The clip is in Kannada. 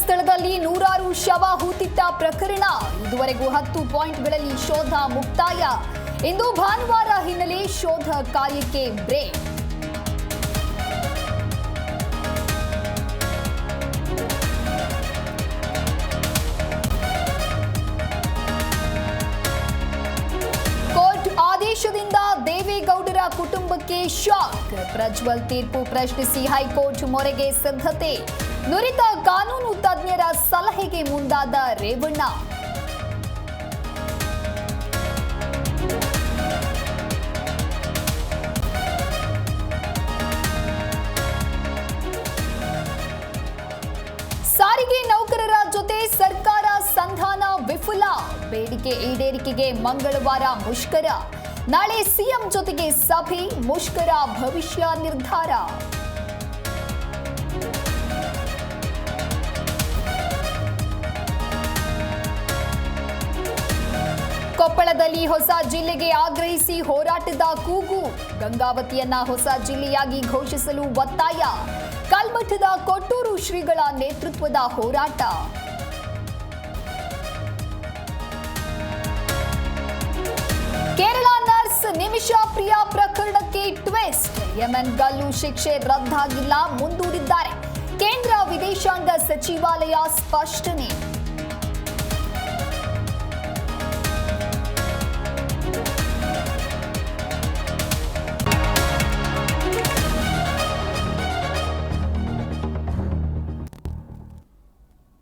ಸ್ಥಳದಲ್ಲಿ ನೂರಾರು ಶವ ಹೂತಿಟ್ಟ ಪ್ರಕರಣ. ಇದುವರೆಗೂ 10 ಪಾಯಿಂಟ್ಗಳಲ್ಲಿ ಶೋಧ ಮುಕ್ತಾಯ. ಇಂದು ಭಾನುವಾರ ಹಿನ್ನೆಲೆ ಶೋಧ ಕಾರ್ಯಕ್ಕೆ ಬ್ರೇಕ್. ಕೋರ್ಟ್ ಆದೇಶದಿಂದ ದೇವೇಗೌಡರ ಕುಟುಂಬಕ್ಕೆ ಶಾಕ್. ಪ್ರಜ್ವಲ್ ತೀರ್ಪು ಪ್ರಶ್ನಿಸಿ ಹೈಕೋರ್ಟ್ ಮೊರೆಗೆ ಸಿದ್ಧತೆ. ನುರಿತ ಕಾನೂನು ತಜ್ಞರ ಸಲಹೆಗೆ ಮುಂದಾದ ರೇವಣ್ಣ. ಸಾರಿಗೆ ನೌಕರರ ಜೊತೆ ಸರ್ಕಾರ ಸಂಧಾನ ವಿಫಲ. ಬೇಡಿಕೆ ಈಡೇರಿಕೆಗೆ ಮಂಗಳವಾರ ಮುಷ್ಕರ. ನಾಳೆ ಸಿಎಂ ಜೊತೆಗೆ ಸಭೆ. ಮುಷ್ಕರ ಭವಿಷ್ಯ ನಿರ್ಧಾರ. ಕೊಪ್ಪಳದಲ್ಲಿ ಹೊಸ ಜಿಲ್ಲೆಗೆ ಆಗ್ರಹಿಸಿ ಹೋರಾಟದ ಕೂಗು. ಗಂಗಾವತಿಯನ್ನ ಹೊಸ ಜಿಲ್ಲೆಯಾಗಿ ಘೋಷಿಸಲು ಒತ್ತಾಯ. ಕಲ್ಮಠದ ಕೊಟ್ಟೂರು ಶ್ರೀಗಳ ನೇತೃತ್ವದ ಹೋರಾಟ. ಕೇರಳ ನರ್ಸ್ ನಿಮಿಷಾ ಪ್ರಿಯಾ ಪ್ರಕರಣಕ್ಕೆ ಟ್ವಿಸ್ಟ್. ಯಮನ್ ಗಲ್ಲು ಶಿಕ್ಷೆ ರದ್ದಾಗಿಲ್ಲ, ಮುಂದೂಡಿದ್ದಾರೆ. ಕೇಂದ್ರ ವಿದೇಶಾಂಗ ಸಚಿವಾಲಯ ಸ್ಪಷ್ಟನೆ.